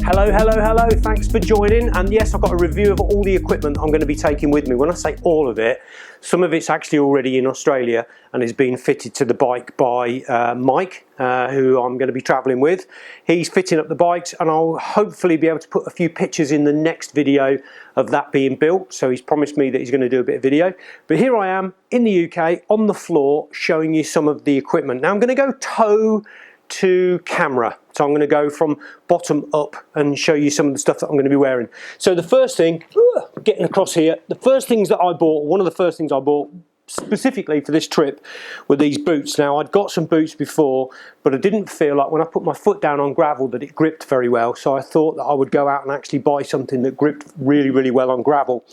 Hello, thanks for joining. And yes, I've got a review of all the equipment I'm going to be taking with me. When I say all of it, some of it's actually already in Australia and is being fitted to the bike by Mike, who I'm going to be travelling with. He's fitting up the bikes and I'll hopefully be able to put a few pictures in the next video of that being built. So he's promised me that he's going to do a bit of video. But here I am in the UK on the floor showing you some of the equipment. Now I'm going to go toe to camera. So I'm going to go from bottom up and show you some of the stuff that I'm going to be wearing. So the first thing, getting across here, the first things that I bought, one of the first things I bought specifically for this trip were these boots. Now I'd got some boots before, but I didn't feel like when I put my foot down on gravel that it gripped very well. So I thought that I would go out and actually buy something that gripped really well on gravel.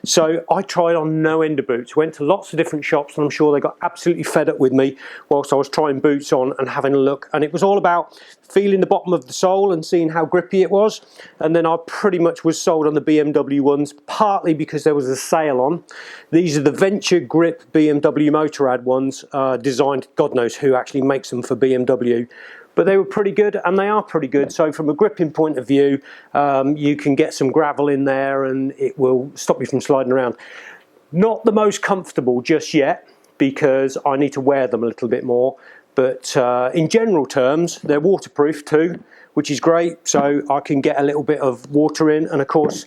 So I tried on no end of boots, went to lots of different shops, and I'm sure they got absolutely fed up with me whilst I was trying boots on and having a look. And it was all about feeling the bottom of the sole and seeing how grippy it was. And then I pretty much was sold on the BMW ones, partly because there was a sale on. These are the Venture Grip BMW Motorrad ones, designed, God knows who actually makes them for BMW. But they were pretty good, and they are pretty good. So from a gripping point of view, you can get some gravel in there and it will stop you from sliding around. Not the most comfortable just yet, because I need to wear them a little bit more. But in general terms, they're waterproof too, which is great. So I can get a little bit of water in, and of course,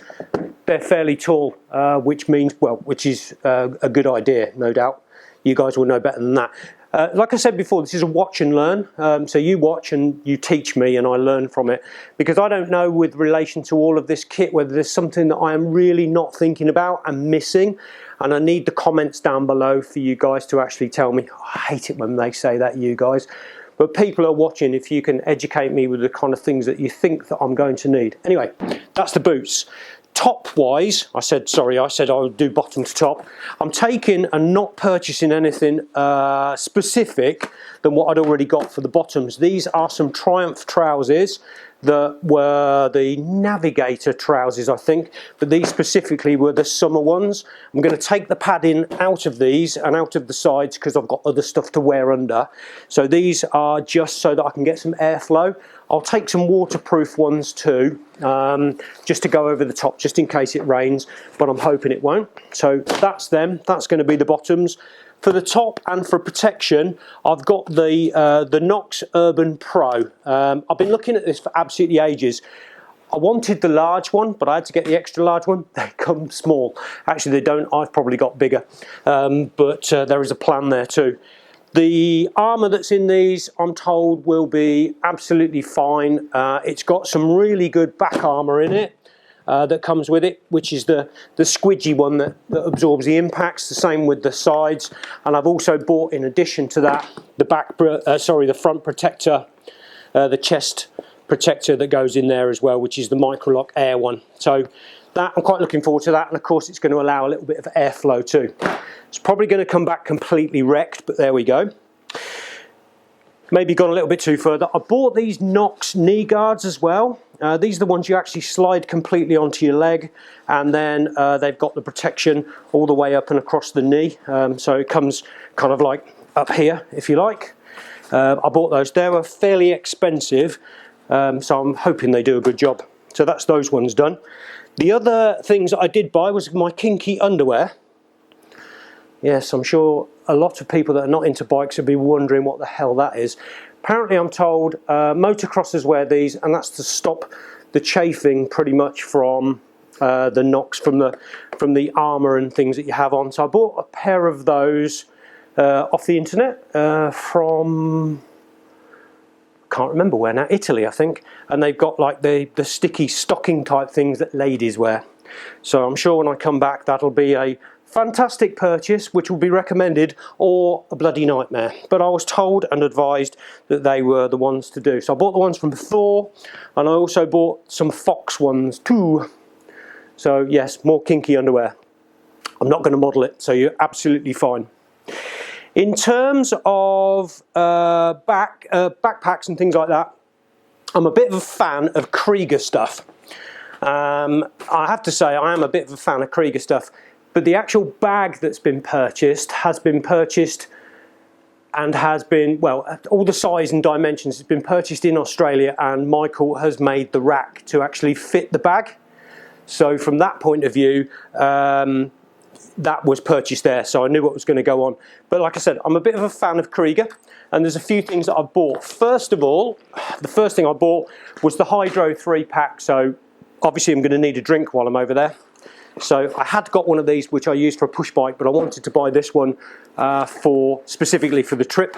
they're fairly tall, which means, well, which is a good idea, no doubt. You guys will know better than that. Like I said before, this is a watch and learn. So you watch and you teach me and I learn from it. Because I don't know with relation to all of this kit whether there's something that I am really not thinking about and missing. And I need the comments down below for you guys to actually tell me. I hate it when they say that, you guys. But people are watching, if you can educate me with the kind of things that you think that I'm going to need. Anyway, that's the boots. Top wise, I said I would do bottom to top. I'm taking and not purchasing anything specific than what I'd already got for the bottoms. These are some Triumph trousers that were the Navigator trousers, I think, but these specifically were the summer ones. I'm going to take the padding out of these and out of the sides because I've got other stuff to wear under. So these are just so that I can get some airflow. I'll take some waterproof ones too, just to go over the top, just in case it rains, but I'm hoping it won't. So that's them. That's going to be the bottoms. For the top and for protection, I've got the Nox Urban Pro. I've been looking at this for absolutely ages. I wanted the large one, but I had to get the extra large one. They come small. Actually, they don't. I've probably got bigger, but there is a plan there too. The armour that's in these, I'm told, will be absolutely fine. It's got some really good back armour in it. That comes with it, which is the squidgy one that absorbs the impacts. The same with the sides, and I've also bought, in addition to that, the front protector, the chest protector that goes in there as well, which is the Microlock Air one. So that I'm quite looking forward to that, and of course it's going to allow a little bit of airflow too. It's probably going to come back completely wrecked, but there we go. Maybe gone a little bit too further. I bought these Nox knee guards as well. These are the ones you actually slide completely onto your leg, and then they've got the protection all the way up and across the knee. So it comes kind of like up here, if you like. I bought those. They were fairly expensive, so I'm hoping they do a good job. So that's those ones done. The other things that I did buy was my kinky underwear. Yes, I'm sure a lot of people that are not into bikes will be wondering what the hell that is. Apparently I'm told motocrossers wear these, and that's to stop the chafing pretty much from the Nox, from the armour and things that you have on. So I bought a pair of those off the internet from, can't remember where now, Italy I think, and they've got like the sticky stocking type things that ladies wear. So I'm sure when I come back that'll be a fantastic purchase, which will be recommended, or a bloody nightmare. But I was told and advised that they were the ones to do. So I bought the ones from Thor, and I also bought some Fox ones too. So yes, more kinky underwear. I'm not going to model it, so you're absolutely fine. In terms of backpacks and things like that, I'm a bit of a fan of Krieger stuff. I have to say I am a bit of a fan of Krieger stuff. But the actual bag that's been purchased has been purchased and has been, well, all the size and dimensions has been purchased in Australia, and Michael has made the rack to actually fit the bag. So from that point of view, that was purchased there, so I knew what was going to go on. But like I said, I'm a bit of a fan of Krieger, and there's a few things that I've bought. First of all, the first thing I bought was the Hydro 3-pack, so obviously I'm going to need a drink while I'm over there. So I had got one of these which I used for a push bike, but I wanted to buy this one specifically for the trip.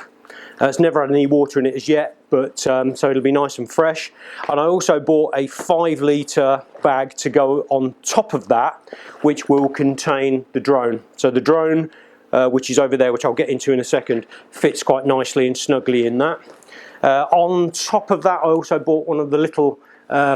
It's never had any water in it as yet, but so it'll be nice and fresh. And I also bought a 5-litre bag to go on top of that, which will contain the drone. So the drone, which is over there, which I'll get into in a second, fits quite nicely and snugly in that. On top of that, I also bought one of the little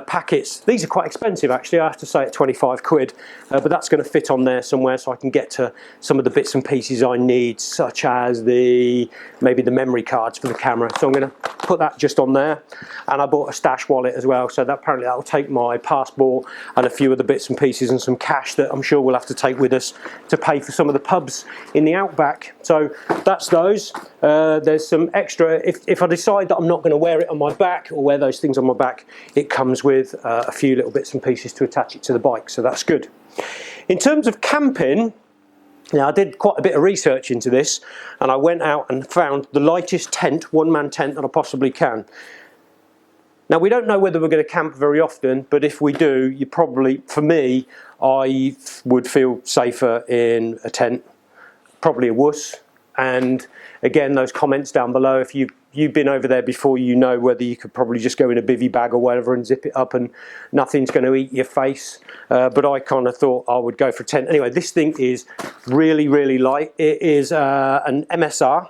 packets. These are quite expensive actually, I have to say, at 25 quid, but that's going to fit on there somewhere so I can get to some of the bits and pieces I need, such as maybe the memory cards for the camera. So I'm going to put that just on there. And I bought a stash wallet as well, so that apparently that will take my passport and a few of the bits and pieces and some cash that I'm sure we'll have to take with us to pay for some of the pubs in the outback. So that's those. There's some extra, if I decide that I'm not going to wear it on my back or wear those things on my back, it comes with a few little bits and pieces to attach it to the bike, so that's good. In terms of camping, now I did quite a bit of research into this, and I went out and found the lightest tent, one-man tent, that I possibly can. Now we don't know whether we're going to camp very often, but if we do, you probably, for me, I would feel safer in a tent, probably a wuss. And again, those comments down below, if you've been over there before, you know whether you could probably just go in a bivvy bag or whatever and zip it up and nothing's going to eat your face. But I kind of thought I would go for a tent. Anyway, this thing is really, really light. It is an MSR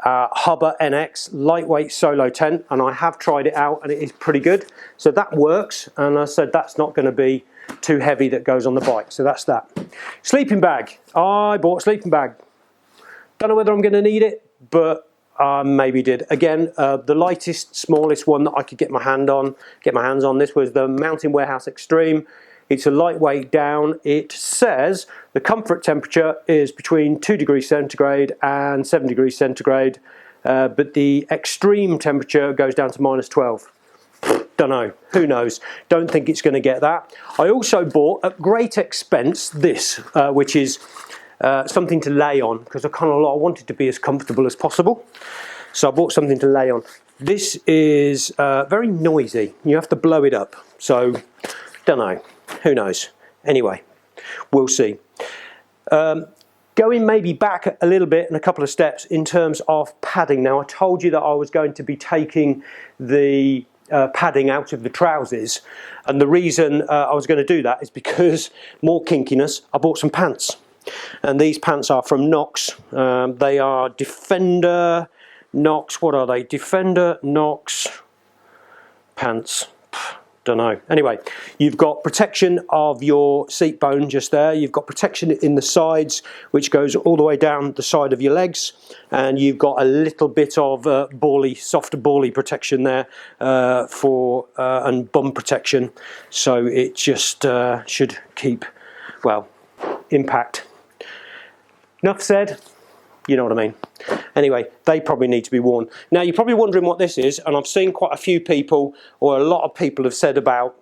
Hubba NX lightweight solo tent, and I have tried it out and it is pretty good. So that works, and I said that's not going to be too heavy that goes on the bike. So that's that. Sleeping bag. I bought a sleeping bag. Don't know whether I'm going to need it, but maybe did. Again, the lightest, smallest one that I could get my hands on. This was the Mountain Warehouse Extreme. It's a lightweight down. It says the comfort temperature is between 2 degrees centigrade and 7 degrees centigrade, but the extreme temperature goes down to -12. Don't know, who knows. Don't think it's going to get that. I also bought at great expense this, which is something to lay on, because I wanted to be as comfortable as possible. So I bought something to lay on. This is very noisy. You have to blow it up. So, don't know. Who knows? Anyway, we'll see. Going maybe back a little bit and a couple of steps in terms of padding. Now, I told you that I was going to be taking the padding out of the trousers, and the reason I was going to do that is because, more kinkiness, I bought some pants. And these pants are from Knox. They are Defender Knox. What are they? Defender Knox pants. Don't know. Anyway, you've got protection of your seat bone just there. You've got protection in the sides, which goes all the way down the side of your legs, and you've got a little bit of soft bally protection there and bum protection. So it just should keep, well, impact. Enough said, you know what I mean. Anyway, they probably need to be worn. Now, you're probably wondering what this is, and I've seen quite a few people, or a lot of people have said about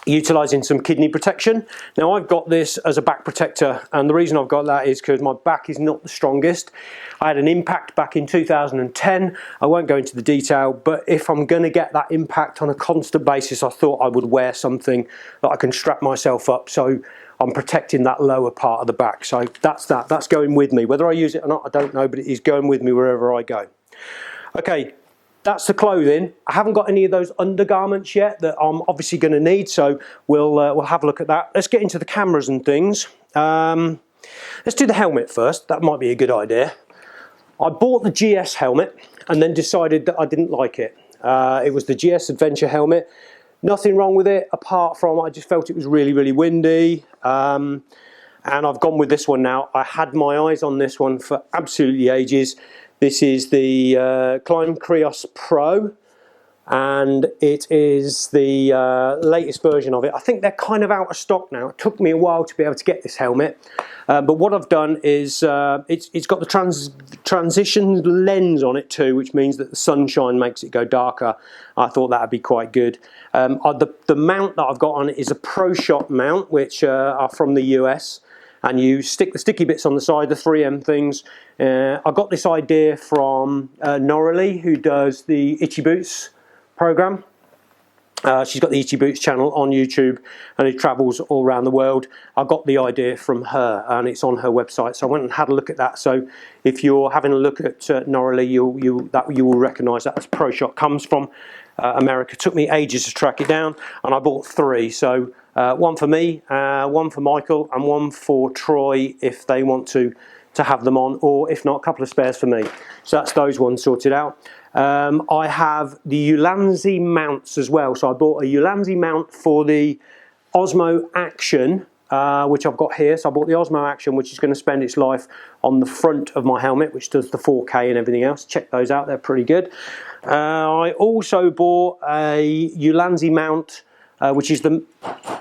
utilising some kidney protection. Now, I've got this as a back protector, and the reason I've got that is because my back is not the strongest. I had an impact back in 2010. I won't go into the detail, but if I'm going to get that impact on a constant basis, I thought I would wear something that I can strap myself up, so I'm protecting that lower part of the back. So that's going with me. Whether I use it or not, I don't know, but it is going with me wherever I go. Okay, that's the clothing. I haven't got any of those undergarments yet that I'm obviously going to need, so we'll have a look at that. Let's get into the cameras and things. Let's do the helmet first. That might be a good idea. I bought the GS helmet and then decided that I didn't like it. It was the GS Adventure helmet. Nothing wrong with it, apart from I just felt it was really, really windy. And I've gone with this one now. I had my eyes on this one for absolutely ages. This is the Climb Krios Pro. and it is the latest version of it. I think they're kind of out of stock now. It took me a while to be able to get this helmet, but what I've done is it's got the transition lens on it too, which means that the sunshine makes it go darker. I thought that would be quite good. The mount that I've got on it is a Pro Shot mount, which are from the US, and you stick the sticky bits on the side, the 3M things. I got this idea from Noralee, who does the Itchy Boots program. She's got the Itchy Boots channel on YouTube, and it travels all around the world. I got the idea from her, and it's on her website, so I went and had a look at that. So if you're having a look at Noralee, you will recognise that as Pro Shot. Comes from America. Took me ages to track it down, and I bought 3. So one for me, one for Michael, and one for Troy if they want to have them on, or if not, a couple of spares for me. So that's those ones sorted out. I have the Ulanzi mounts as well. So I bought a Ulanzi mount for the Osmo Action, which I've got here. So I bought the Osmo Action, which is going to spend its life on the front of my helmet, which does the 4K and everything else. Check those out, they're pretty good. I also bought a Ulanzi mount, which is the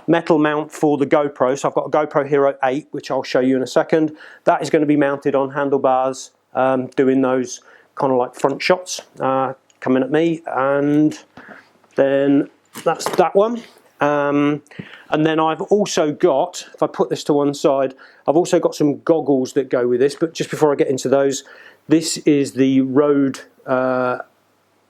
metal mount for the GoPro. So I've got a GoPro Hero 8, which I'll show you in a second. That is going to be mounted on handlebars, doing those kind of like front shots coming at me. And then that's that one. And then I've also got, if I put this to one side, I've also got some goggles that go with this. But just before I get into those, this is the Rode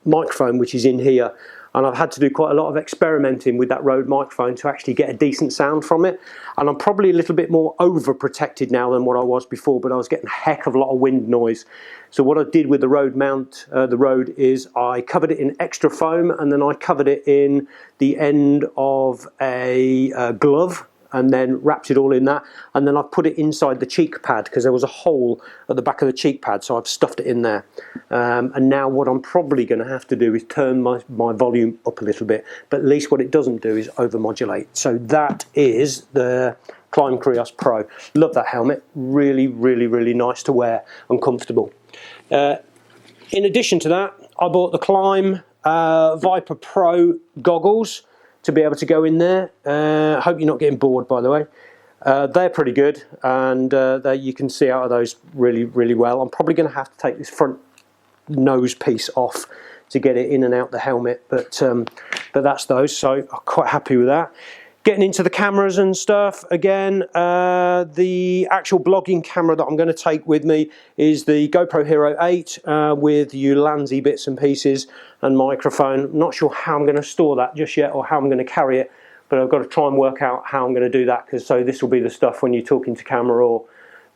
microphone, which is in here. And I've had to do quite a lot of experimenting with that Rode microphone to actually get a decent sound from it. And I'm probably a little bit more overprotected now than what I was before, but I was getting a heck of a lot of wind noise. So what I did with the Rode mount, the Rode, is I covered it in extra foam, and then I covered it in the end of a glove, and then wrapped it all in that, and then I've put it inside the cheek pad because there was a hole at the back of the cheek pad, so I've stuffed it in there. And now what I'm probably going to have to do is turn my volume up a little bit, but at least what it doesn't do is overmodulate. So that is the Climb Krios Pro. Love that helmet, really, really, really nice to wear and comfortable. In addition to that, I bought the Climb Viper Pro goggles to be able to go in there. Hope you're not getting bored, by the way. They're pretty good, and you can see out of those really, really well. I'm probably going to have to take this front nose piece off to get it in and out the helmet, but that's those, so I'm quite happy with that. Getting into the cameras and stuff, again, the actual blogging camera that I'm going to take with me is the GoPro Hero 8 with Ulanzi bits and pieces and microphone. I'm not sure how I'm going to store that just yet, or how I'm going to carry it, but I've got to try and work out how I'm going to do that, because so this will be the stuff when you're talking to camera or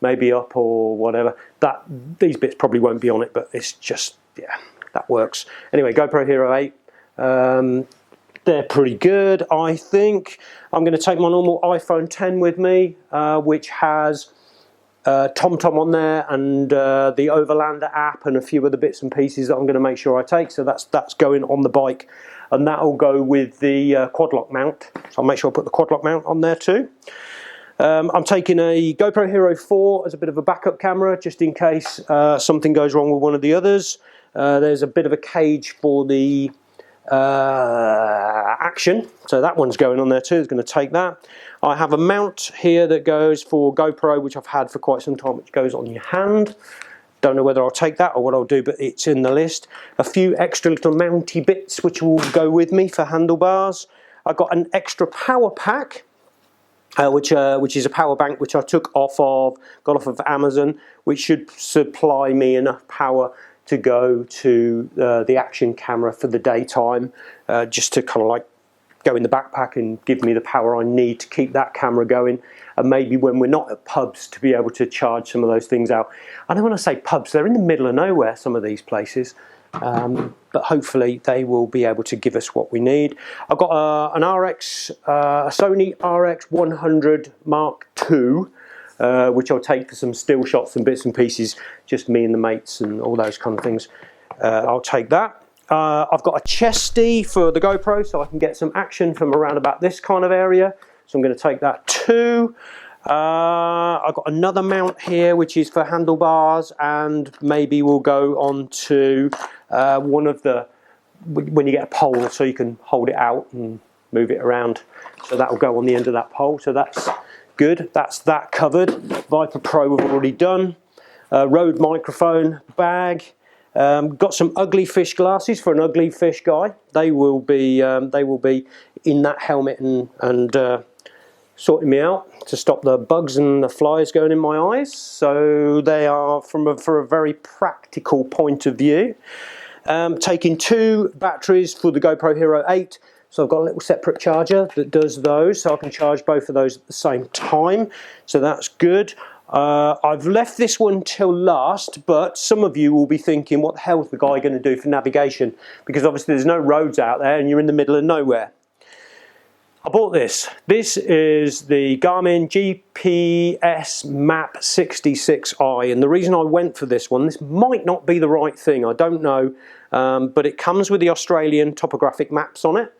maybe up or whatever. These bits probably won't be on it, but it's just, yeah, that works. Anyway, GoPro Hero 8. They're pretty good, I think. I'm going to take my normal iPhone 10 with me, which has TomTom on there, and the Overlander app, and a few other bits and pieces that I'm going to make sure I take. So that's going on the bike, and that will go with the quad lock mount. So I'll make sure I put the quad lock mount on there too. I'm taking a GoPro Hero 4 as a bit of a backup camera, just in case something goes wrong with one of the others. There's a bit of a cage for the Action, so that one's going on there too. It's going to take that. I have a mount here that goes for GoPro, which I've had for quite some time, which goes on your hand. Don't know whether I'll take that or what I'll do, but it's in the list. A few extra little mounty bits which will go with me for handlebars. I've got an extra power pack, which is a power bank which I got off of Amazon, which should supply me enough power to go to the Action camera for the daytime, just to kind of like go in the backpack and give me the power I need to keep that camera going, and maybe when we're not at pubs to be able to charge some of those things out. I don't want to say pubs, they're in the middle of nowhere, some of these places, but hopefully they will be able to give us what we need. I've got a Sony RX100 Mark II, which I'll take for some still shots and bits and pieces, just me and the mates and all those kind of things. I'll take that. I've got a chesty for the GoPro, so I can get some action from around about this kind of area, so I'm going to take that too. I've got another mount here which is for handlebars, and maybe we'll go on to one of the when you get a pole, so you can hold it out and move it around. So that will go on the end of that pole. So that's good. That's that covered. Viper Pro we've already done. Rode microphone bag. Got some ugly fish glasses for an ugly fish guy. They will be in that helmet and sorting me out to stop the bugs and the flies going in my eyes. So they are for a very practical point of view. Taking 2 batteries for the GoPro Hero 8. So I've got a little separate charger that does those, so I can charge both of those at the same time. So that's good. I've left this one till last, but some of you will be thinking, what the hell is the guy going to do for navigation? Because obviously there's no roads out there and you're in the middle of nowhere. I bought this. This is the Garmin GPS Map 66i, and the reason I went for this one, this might not be the right thing, I don't know, but it comes with the Australian topographic maps on it.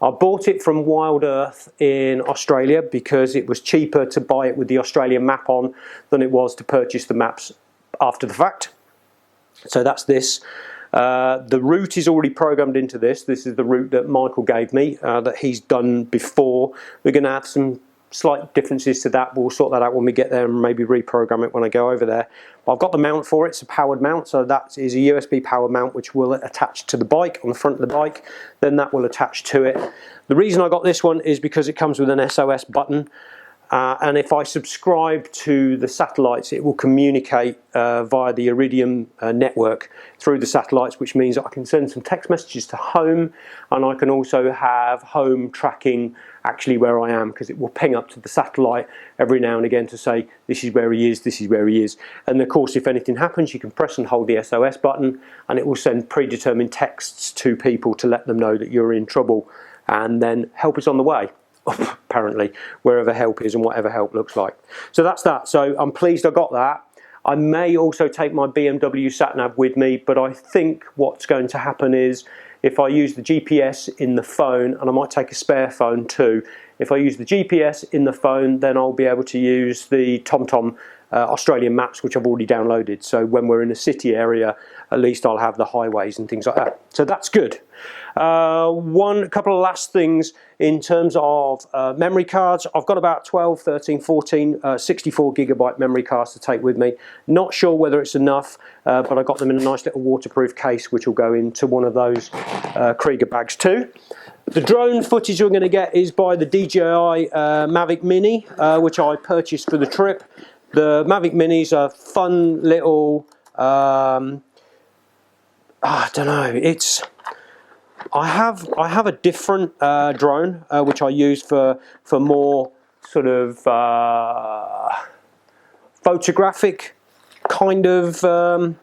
I bought it from Wild Earth in Australia because it was cheaper to buy it with the Australian map on than it was to purchase the maps after the fact. So that's this. The route is already programmed into this. This is the route that Michael gave me, that he's done before. We're going to have some slight differences to that. We'll sort that out when we get there and maybe reprogram it when I go over there. But I've got the mount for it. It's a powered mount, so that is a USB power mount which will attach to the bike, on the front of the bike. Then that will attach to it. The reason I got this one is because it comes with an SOS button. And if I subscribe to the satellites, it will communicate via the Iridium network through the satellites, which means that I can send some text messages to home, and I can also have home tracking actually where I am, because it will ping up to the satellite every now and again to say, this is where he is, this is where he is. And of course, if anything happens, you can press and hold the SOS button, and it will send predetermined texts to people to let them know that you're in trouble, and then help is on the way. Apparently, wherever help is and whatever help looks like. So that's that. So I'm pleased I got that. I may also take my BMW sat-nav with me, but I think what's going to happen is if I use the GPS in the phone, and I might take a spare phone too, if I use the GPS in the phone, then I'll be able to use the TomTom Australian maps, which I've already downloaded. So when we're in a city area, at least I'll have the highways and things like that. So that's good. A couple of last things in terms of memory cards. I've got about 12, 13, 14 64 gigabyte memory cards to take with me. Not sure whether it's enough, but I got them in a nice little waterproof case, which will go into one of those Krieger bags too. The drone footage we're going to get is by the DJI Mavic Mini, which I purchased for the trip. The Mavic Mini's a fun little, I don't know, I have a different drone which I use for more sort of photographic kind of, well,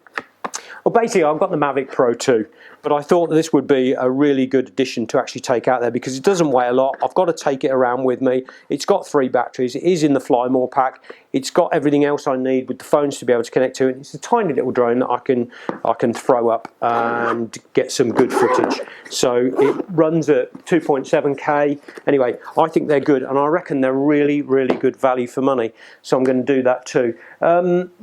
basically I've got the Mavic Pro 2, but I thought this would be a really good addition to actually take out there because it doesn't weigh a lot. I've got to take it around with me. It's got 3 batteries. It is in the Fly More pack. It's got everything else I need with the phones to be able to connect to it. It's a tiny little drone that I can throw up and get some good footage. So it runs at 2.7K. Anyway, I think they're good, and I reckon they're really, really good value for money. So I'm going to do that too.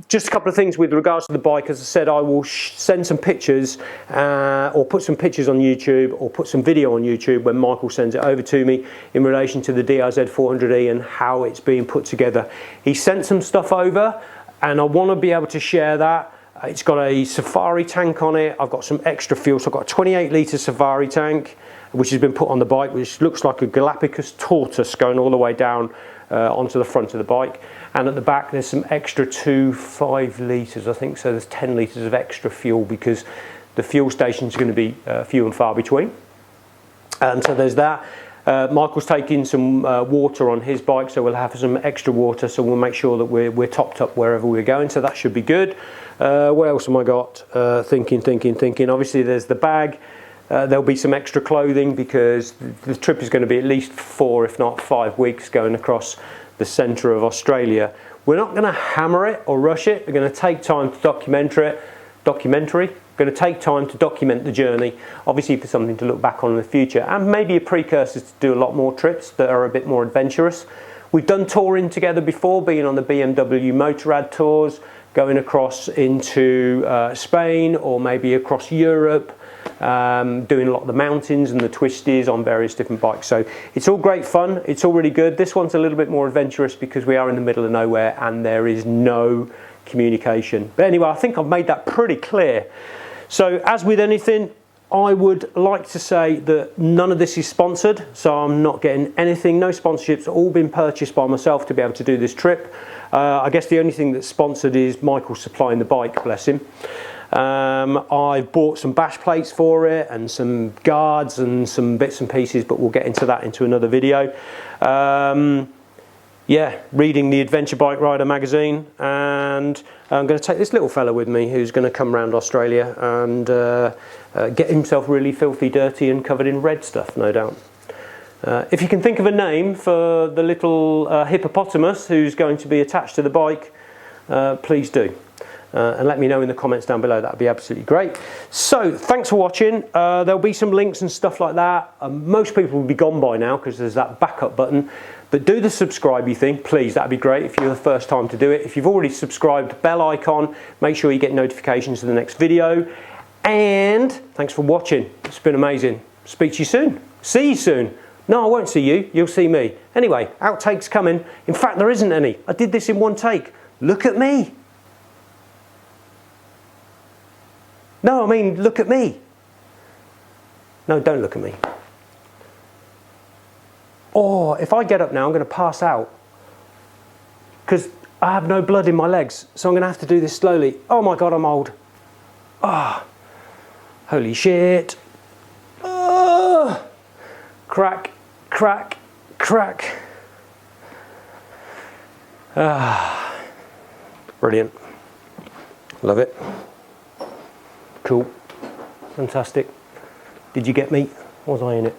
Just a couple of things with regards to the bike. As I said, I will send some pictures or put some pictures on YouTube or put some video on YouTube when Michael sends it over to me in relation to the DRZ 400E and how it's being put together. He sent some stuff over and I want to be able to share that. It's got a safari tank on it. I've got some extra fuel, so I've got a 28 litre safari tank which has been put on the bike, which looks like a Galapagos tortoise going all the way down onto the front of the bike. And at the back there's some extra 5 litres, I think, so there's 10 litres of extra fuel because the fuel stations are going to be few and far between. So there's that. Michael's taking some water on his bike, so we'll have some extra water, so we'll make sure that we're topped up wherever we're going, so that should be good. What else have I got? Thinking. Obviously there's the bag. There'll be some extra clothing because the trip is going to be at least 4 if not 5 weeks going across the centre of Australia. We're not going to hammer it or rush it. We're going to take time to document it. Going to take time to document the journey, obviously for something to look back on in the future, and maybe a precursor to do a lot more trips that are a bit more adventurous. We've done touring together before, being on the BMW Motorrad tours, going across into Spain or maybe across Europe. doing a lot of the mountains and the twisties on various different bikes. So it's all great fun, it's all really good. This one's a little bit more adventurous because we are in the middle of nowhere and there is no communication. But anyway, I think I've made that pretty clear. So as with anything, I would like to say that none of this is sponsored, so I'm not getting anything, no sponsorships, all been purchased by myself to be able to do this trip. I guess the only thing that's sponsored is Michael supplying the bike, bless him. I've bought some bash plates for it and some guards and some bits and pieces, but we'll get into that into another video. Yeah, reading the Adventure Bike Rider magazine, and I'm going to take this little fella with me who's going to come around Australia and get himself really filthy dirty and covered in red stuff, no doubt. If you can think of a name for the little hippopotamus who's going to be attached to the bike, please do. And let me know in the comments down below, that would be absolutely great. So thanks for watching. There'll be some links and stuff like that. Most people will be gone by now because there's that backup button, but do the subscribe-y thing, please, that'd be great if you're the first time to do it. If you've already subscribed, bell icon, make sure you get notifications for the next video. And thanks for watching, it's been amazing. Speak to you soon, see you soon. No, I won't see you, you'll see me. Anyway, outtakes coming. In fact, there isn't any. I did this in one take. Look at me. No, I mean, look at me. No, don't look at me. Oh, if I get up now, I'm going to pass out. Because I have no blood in my legs, so I'm going to have to do this slowly. Oh my God, I'm old. Ah, holy shit. Crack, crack, crack. Brilliant. Love it. Cool. Fantastic. Did you get me? Was I in it?